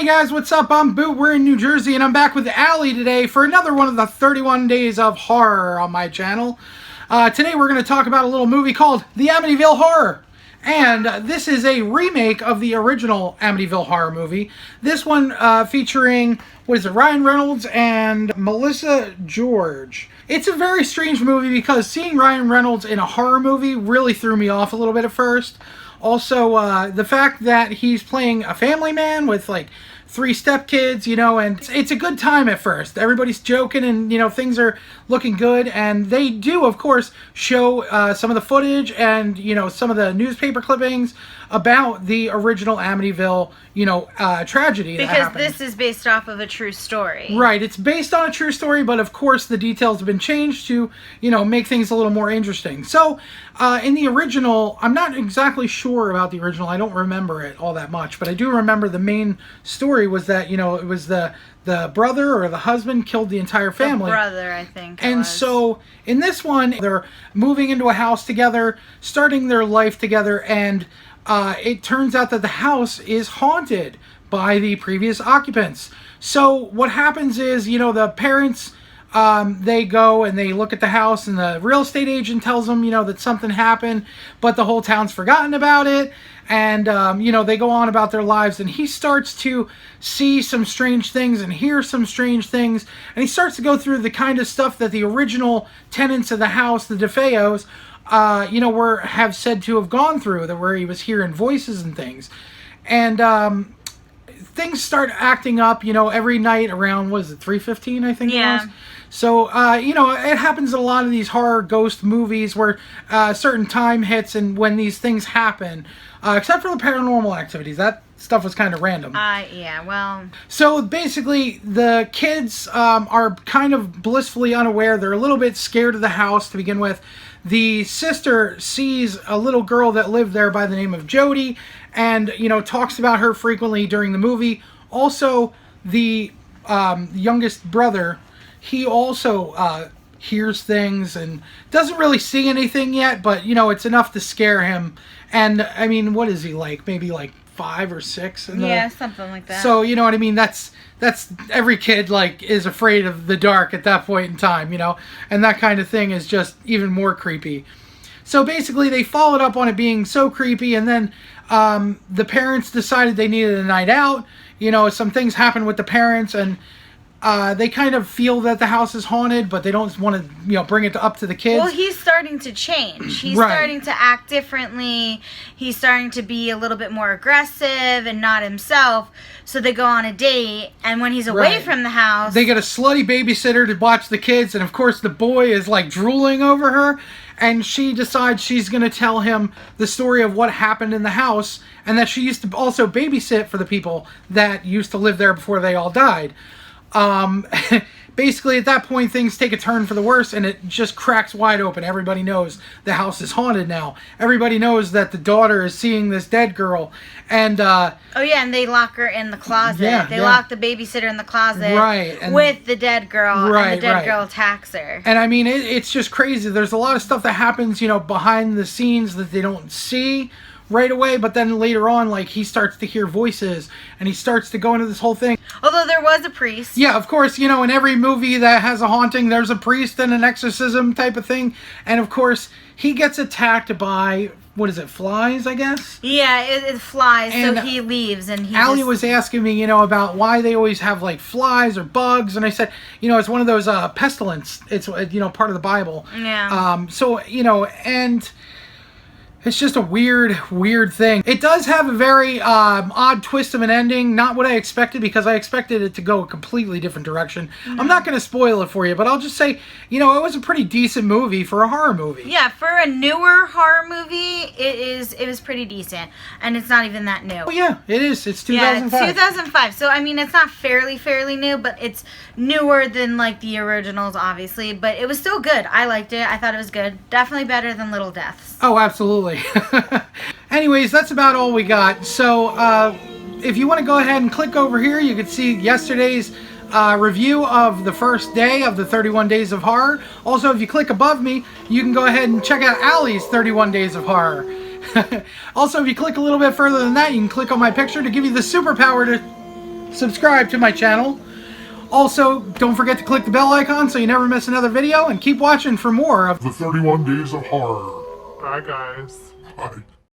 Hey guys, what's up? I'm Boot. We're in New Jersey, and I'm back with Allie today for another one of the 31 Days of Horror on my channel. Today we're going to talk about a little movie called The Amityville Horror. And this is a remake of the original Amityville Horror movie. This one featuring, Ryan Reynolds and Melissa George. It's a very strange movie because seeing Ryan Reynolds in a horror movie really threw me off a little bit at first. Also, the fact that he's playing a family man with, like, 3 stepkids, and it's a good time at first. Everybody's joking and, things are looking good. And they do, of course, show some of the footage and, some of the newspaper clippings about the original Amityville, tragedy that happened. Because this is based off of a true story. Right. It's based on a true story, but of course the details have been changed to, make things a little more interesting. So, in the original, I'm not exactly sure about the original. I don't remember it all that much, but I do remember the main story was that, it was the brother or the husband killed the entire family. The brother, I think. And so in this one, they're moving into a house together, starting their life together, and it turns out that the house is haunted by the previous occupants. So what happens is, the parents, they go and they look at the house, and the real estate agent tells them, that something happened, but the whole town's forgotten about it. And, they go on about their lives, and he starts to see some strange things and hear some strange things. And he starts to go through the kind of stuff that the original tenants of the house, the DeFeos, have said to have gone through, that where he was hearing voices and things. And, things start acting up, every night around, 3:15, I think it was? So, it happens in a lot of these horror ghost movies where a certain time hits and when these things happen, except for the Paranormal Activities. That stuff was kind of random. Yeah, well... So, basically, the kids are kind of blissfully unaware. They're a little bit scared of the house to begin with. The sister sees a little girl that lived there by the name of Jody and, talks about her frequently during the movie. Also, the youngest brother, he also hears things and doesn't really see anything yet, but, it's enough to scare him. And, I mean, what is he like? Maybe, 5 or 6? Yeah, something like that. So, you know what I mean? That's every kid, is afraid of the dark at that point in time, And that kind of thing is just even more creepy. So, basically, they followed up on it being so creepy, and then the parents decided they needed a night out. Some things happened with the parents, and they kind of feel that the house is haunted, but they don't want to, bring it up to the kids. Well, he's starting to change. He's starting to act differently. He's starting to be a little bit more aggressive and not himself. So they go on a date, and when he's away from the house... They get a slutty babysitter to watch the kids, and of course the boy is, drooling over her, and she decides she's going to tell him the story of what happened in the house, and that she used to also babysit for the people that used to live there before they all died. Basically, at that point, things take a turn for the worse, and it just cracks wide open. Everybody knows the house is haunted now. Everybody knows that the daughter is seeing this dead girl, and and they lock her in the closet. They lock the babysitter in the closet, with the dead girl, and the dead girl attacks her. And I mean, it's just crazy. There's a lot of stuff that happens, behind the scenes that they don't see right away, but then later on, he starts to hear voices, and he starts to go into this whole thing. Although there was a priest. Yeah, of course, in every movie that has a haunting, there's a priest and an exorcism type of thing. And of course, he gets attacked by, flies, I guess? Yeah, it flies, and so he leaves, and he Allie was asking me, about why they always have, flies or bugs, and I said, it's one of those pestilence. It's, part of the Bible. Yeah. So, and... It's just a weird thing. It does have a very odd twist of an ending. Not what I expected, because I expected it to go a completely different direction. Mm-hmm. I'm not going to spoil it for you, but I'll just say, it was a pretty decent movie for a horror movie. Yeah, for a newer horror movie, it was pretty decent. And it's not even that new. Oh, yeah, it is. It's 2005. Yeah, it's 2005. So, I mean, it's not fairly new, but it's newer than, the originals, obviously. But it was still good. I liked it. I thought it was good. Definitely better than Little Deaths. Oh, absolutely. Anyways, that's about all we got. So, if you want to go ahead and click over here, you can see yesterday's review of the first day of the 31 Days of Horror. Also, if you click above me, you can go ahead and check out Allie's 31 Days of Horror. Also, if you click a little bit further than that, you can click on my picture to give you the superpower to subscribe to my channel. Also, don't forget to click the bell icon so you never miss another video, and keep watching for more of The 31 Days of Horror. Bye, guys. Bye.